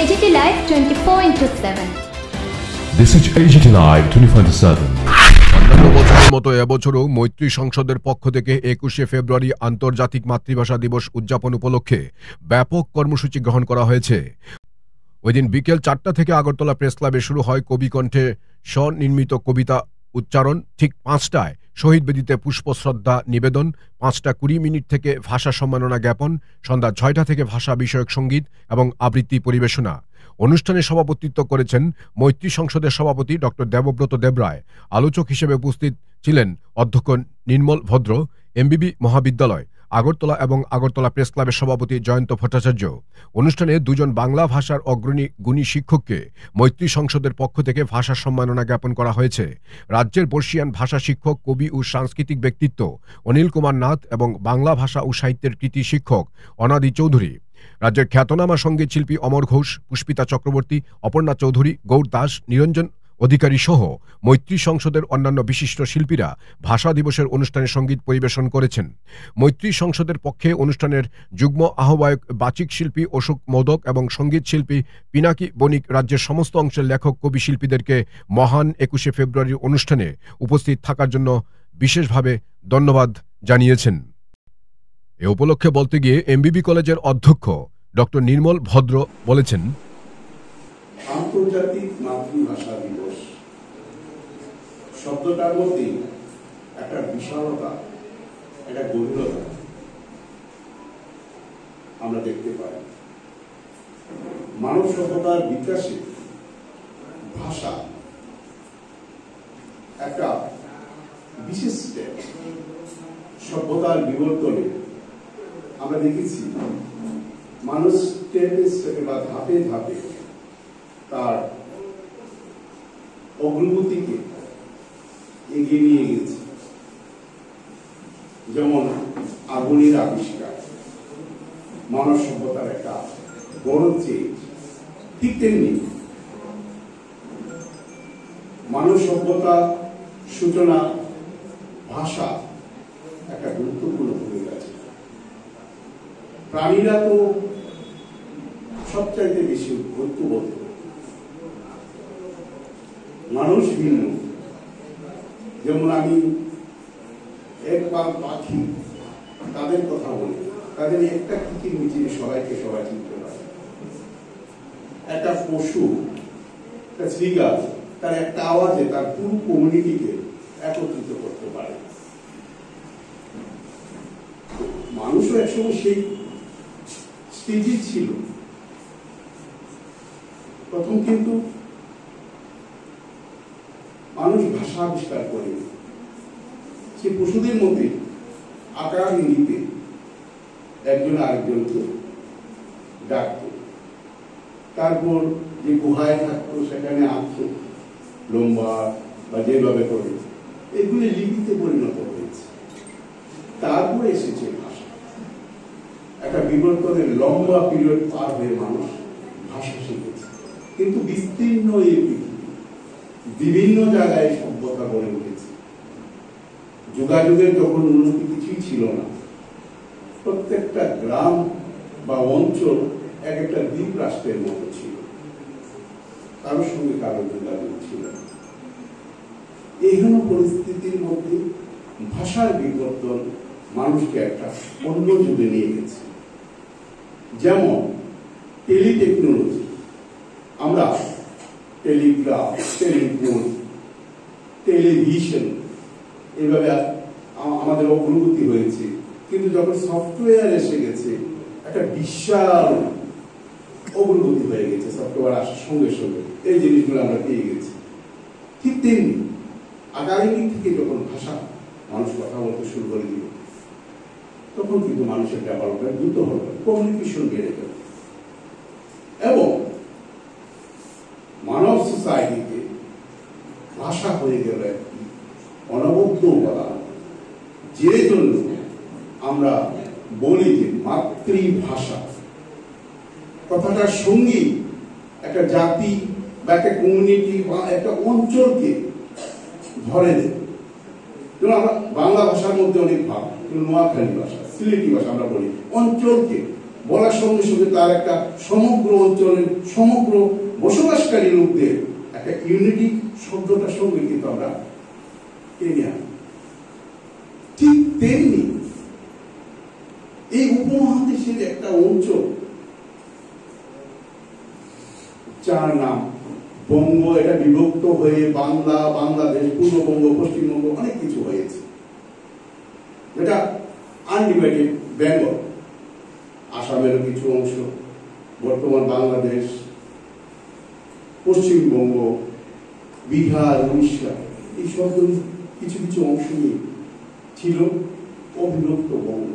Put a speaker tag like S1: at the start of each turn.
S1: AGT Live 24/7.
S2: This is AGT Live 24/7.
S3: অন্যান্য বছরের মতো এবছরও মৈত্রী সংসদের পক্ষ থেকে 21শে ফেব্রুয়ারি আন্তর্জাতিক মাতৃভাষা দিবস উদযাপন উপলক্ষে ব্যাপক কর্মসূচি গ্রহণ করা হয়েছে। ওই দিন বিকেল 4টা থেকে আগরতলা প্রেস ক্লাবে শুরু হয় কবিকণ্ঠে স্বনির্মিত কবিতা উচ্চারণ। ঠিক 5টায় শহীদ বেদিতে পুষ্পশ্রদ্ধা নিবেদন, 5:20 থেকে ভাষা সম্মাননা জ্ঞাপন, সন্ধ্যা 6টা থেকে ভাষা বিষয়ক সঙ্গীত এবং আবৃত্তি পরিবেশনা। অনুষ্ঠানে সভাপতিত্ব করেছেন মৈত্রী সংসদের সভাপতি ডক্টর দেবব্রত দেবরায়। আলোচক হিসেবে উপস্থিত ছিলেন অধ্যক্ষ নির্মল ভদ্র, এমবিবি মহাবিদ্যালয় আগরতলা এবং আগরতলা প্রেস ক্লাবের সভাপতি জয়ন্ত ভট্টাচার্য। অনুষ্ঠানে দুজন বাংলা ভাষার অগ্রণী গুণী শিক্ষককে মৈত্রী সংসদের পক্ষ থেকে ভাষা সম্মাননা জ্ঞাপন করা হয়েছে। রাজ্যের বর্ষিয়ান ভাষা শিক্ষক, কবি ও সাংস্কৃতিক ব্যক্তিত্ব অনিল কুমার নাথ এবং বাংলা ভাষা ও সাহিত্যের কৃতি শিক্ষক অনাদি চৌধুরী, রাজ্যের খ্যাতনামা সঙ্গীত শিল্পী অমর ঘোষ, পুষ্পিতা চক্রবর্তী, অপর্ণা চৌধুরী, গৌর দাস, নিরঞ্জন অধিকারী সহ মৈত্রী সংসদের অন্যান্য বিশিষ্ট শিল্পীরা ভাষা দিবসের অনুষ্ঠানে সঙ্গীত পরিবেশন করেছেন। মৈত্রী সংসদের পক্ষে অনুষ্ঠানের যুগ্ম আহ্বায়ক বাচিক শিল্পী অশোক মোদক এবং সঙ্গীত শিল্পী পিনাকি বণিক রাজ্যের সমস্ত অংশের লেখক কবি শিল্পীদেরকে মহান 21শে ফেব্রুয়ারির অনুষ্ঠানে উপস্থিত থাকার জন্য বিশেষভাবে ধন্যবাদ জানিয়েছেন। এ উপলক্ষে বলতে গিয়ে এমবিবি কলেজের অধ্যক্ষ ডক্টর নির্মল ভদ্র বলেছেন,
S4: আন্তর্জাতিক মাতৃভাষা দিবস শব্দটার মধ্যে একটা বিশালতা, একটা গভীরতা আমরা দেখতে পাই। মানব সভ্যতার বিকাশে ভাষা একটা বিশেষ স্টেপ। সভ্যতার বিবর্তনে আমরা দেখেছি মানুষ স্টেপে স্টেপে বা ধাপে ধাপে তার অগ্রগতিকে এগিয়ে নিয়ে গেছে। যেমন আগুনের আবিষ্কার মানব সভ্যতার একটা বড় চেঞ্জ, ঠিক তেমনি মানব সভ্যতা সূচনা ভাষা একটা গুরুত্বপূর্ণ ভূমিকা আছে। প্রাণীরা তো সবচাইতে বেশি ঐক্যবদ্ধ, মানুষ ভিন্ন। যেমন আমি এক পাখি, তাদের কথা বলি, তাদের একটা কিচির মিচির সবাইকে সবাই চিনতে পারে। একটা পশু, একটা শ্রীগাছ, তার একটা আওয়াজে তার পুরো কমিউনিটিকে একত্রিত করতে পারে। মানুষও একসময় সেই স্টেজে ছিল। প্রথম কিন্তু মানুষ ভাষা আবিষ্কার করেনি। সে পশুদের মধ্যে আকার ইঙ্গিতে একজন আরেকজনকে ডাকত। তারপর যে গুহায় থাকতো সেখানে আঁকতো লম্বা বা যেভাবে করে, এগুলি লিপিতে পরিণত হয়েছে। তারপরে এসেছে ভাষা। একটা বিবর্তনের লম্বা পিরিয়ড পার হয়ে মানুষ ভাষা শিখেছে। কিন্তু বিস্তীর্ণ এই পৃথিবী, বিভিন্ন জায়গায় সভ্যতা গড়ে উঠেছে। যোগাযোগের যখন উন্নতি কিছুই ছিল না, প্রত্যেকটা গ্রাম বা অঞ্চল এক একটা দ্বীপ রাষ্ট্রের মতো ছিল, কারোর সঙ্গে কারোর যোগাযোগ ছিল না। এইখানে পরিস্থিতির মধ্যে ভাষার বিবর্তন মানুষকে একটা অন্য যুগে নিয়ে গেছে। যেমন টেলিটেকনোলজি, আমরা টেলিগ্রাফ, টেলিফোন, টেলিভিশন, এইভাবে আমাদের অগ্রগতি হয়েছে। কিন্তু যখন সফটওয়্যার এসে গেছে, একটা বিশাল অগ্রগতি হয়ে গেছে। সফটওয়্যার আসার সঙ্গে সঙ্গে এই জিনিসগুলো আমরা পেয়ে গেছি। ঠিক তেমনি আগামী দিক থেকে যখন ভাষা মানুষ কথা বলতে শুরু করে দিল, তখন কিন্তু মানুষের ডেভেলপমেন্ট দ্রুত হবে, কমিউনিকেশন বেড়ে গেল এবং মানব সোসাইটিতে ভাষা হয়ে গেল একটি অনবদ্য উপাদান। যে জন্য আমরা বলি যে মাতৃভাষা কথাটার সঙ্গে একটা জাতি বা একটা কমিউনিটি বা একটা অঞ্চলকে ধরে দেয়। যেমন আমরা বাংলা ভাষার মধ্যে অনেক ভাগ, নোয়াখালী ভাষা, সিলেটি ভাষা আমরা বলি, অঞ্চলকে বলার সঙ্গে সঙ্গে তার একটা সমগ্র অঞ্চলের সমগ্র বসবাসকারী লোকদের একটা ইউনিটি শব্দটার সঙ্গে কিন্তু আমরা টেনে আনি। ঠিক তেমনি এই উপমহাদেশের একটা অঞ্চল যার নাম বঙ্গ, এটা বিভক্ত হয়ে বাংলা, বাংলাদেশ, পূর্ববঙ্গ, পশ্চিমবঙ্গ অনেক কিছু হয়েছে, যেটা আনডিভাইডেড বেঙ্গল, আসামেরও কিছু অংশ, বর্তমান বাংলাদেশ, পশ্চিমবঙ্গ, বিহার, উড়িষ্যা, এই সব কিছু কিছু অংশ নিয়ে ছিল অবিভক্ত বঙ্গ।